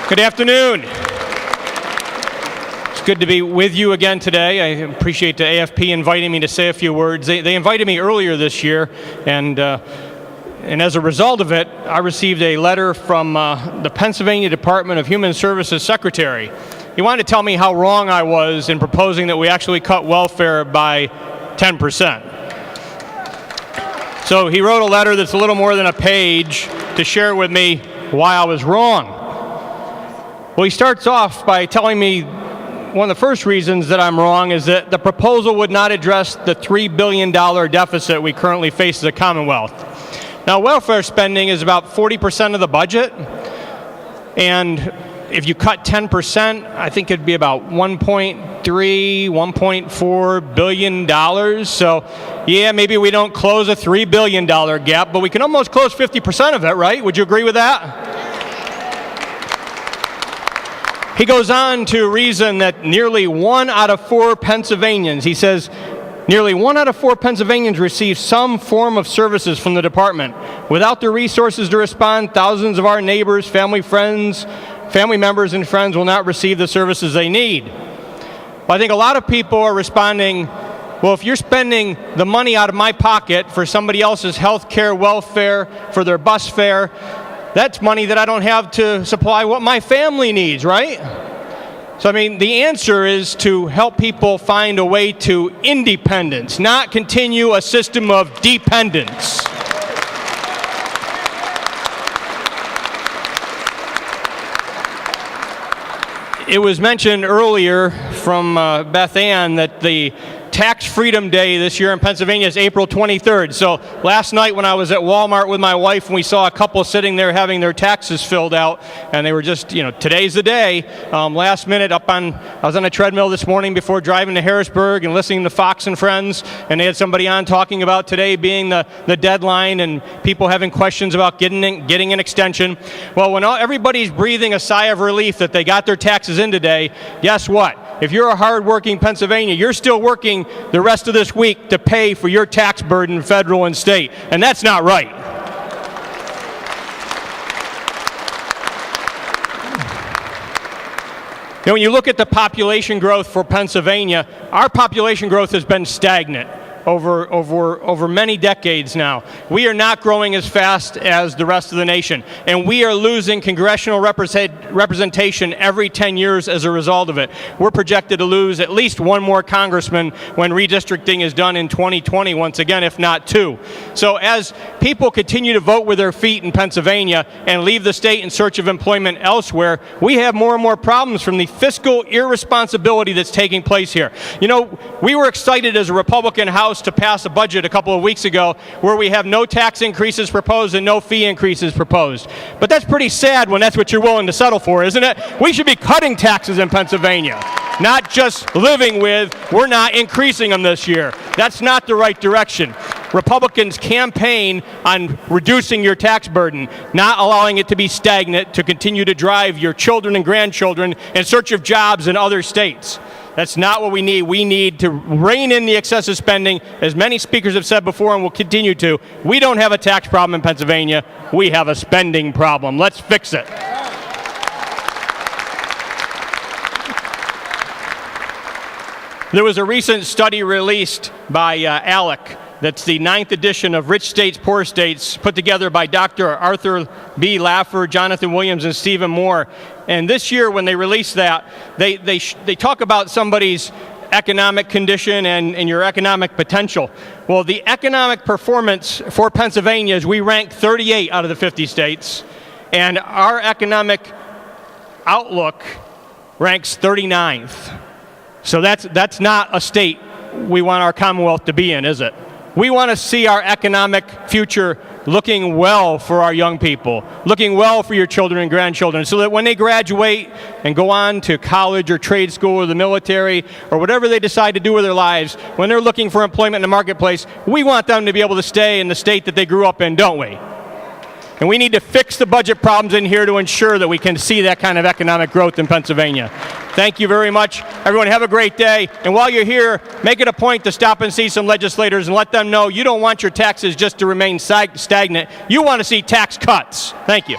Good afternoon. It's good to be with you again today. I appreciate the AFP inviting me to say a few words. They invited me earlier this year, and as a result of it, I received a letter from the Pennsylvania Department of Human Services Secretary. He wanted to tell me how wrong I was in proposing that we actually cut welfare by 10%. So he wrote a letter that's a little more than a page to share with me why I was wrong. Well, he starts off by telling me one of the first reasons that I'm wrong is that the proposal would not address the $3 billion deficit we currently face as a Commonwealth. Now, welfare spending is about 40% of the budget, and if you cut 10%, I think it'd be about $1.3, $1.4 billion. So, yeah, maybe we don't close a $3 billion gap, but we can almost close 50% of it, right? Would you agree with that? He goes on to reason that nearly 1 out of 4 Pennsylvanians, he says, nearly 1 out of 4 Pennsylvanians receive some form of services from the department. Without the resources to respond, thousands of our neighbors, family members and friends will not receive the services they need. But I think a lot of people are responding, well, if you're spending the money out of my pocket for somebody else's health care, welfare, for their bus fare, that's money that I don't have to supply what my family needs, right? So, I mean, the answer is to help people find a way to independence, not continue a system of dependence. It was mentioned earlier from Beth Ann that the Tax Freedom Day this year in Pennsylvania is April 23rd. So last night when I was at Walmart with my wife and we saw a couple sitting there having their taxes filled out, and they were just, today's the day. Last minute I was on a treadmill this morning before driving to Harrisburg and listening to Fox and Friends, and they had somebody on talking about today being the deadline and people having questions about getting an extension. Well, when everybody's breathing a sigh of relief that they got their taxes in today, guess what? If you're a hard-working Pennsylvania, you're still working the rest of this week to pay for your tax burden, federal and state, and that's not right. When you look at the population growth for Pennsylvania, our population growth has been stagnant over many decades now. We are not growing as fast as the rest of the nation, and we are losing congressional representation every 10 years as a result of it. We're projected to lose at least 1 more congressman when redistricting is done in 2020, once again, if not 2. So as people continue to vote with their feet in Pennsylvania and leave the state in search of employment elsewhere, we have more and more problems from the fiscal irresponsibility that's taking place here. We were excited as a Republican House to pass a budget a couple of weeks ago where we have no tax increases proposed and no fee increases proposed. But that's pretty sad when that's what you're willing to settle for, isn't it? We should be cutting taxes in Pennsylvania, not just living with, we're not increasing them this year. That's not the right direction. Republicans campaign on reducing your tax burden, not allowing it to be stagnant, to continue to drive your children and grandchildren in search of jobs in other states. That's not what we need. We need to rein in the excessive spending, as many speakers have said before and will continue to. We don't have a tax problem in Pennsylvania. We have a spending problem. Let's fix it. There was a recent study released by ALEC. That's the 9th edition of Rich States, Poor States, put together by Dr. Arthur B. Laffer, Jonathan Williams, and Stephen Moore. And this year, when they released that, they talk about somebody's economic condition and your economic potential. Well, the economic performance for Pennsylvania is we rank 38 out of the 50 states, and our economic outlook ranks 39th. So that's not a state we want our Commonwealth to be in, is it? We want to see our economic future looking well for our young people, looking well for your children and grandchildren, so that when they graduate and go on to college or trade school or the military or whatever they decide to do with their lives, when they're looking for employment in the marketplace, we want them to be able to stay in the state that they grew up in, don't we? And we need to fix the budget problems in here to ensure that we can see that kind of economic growth in Pennsylvania. Thank you very much. Everyone have a great day. And while you're here, make it a point to stop and see some legislators and let them know you don't want your taxes just to remain stagnant. You want to see tax cuts. Thank you.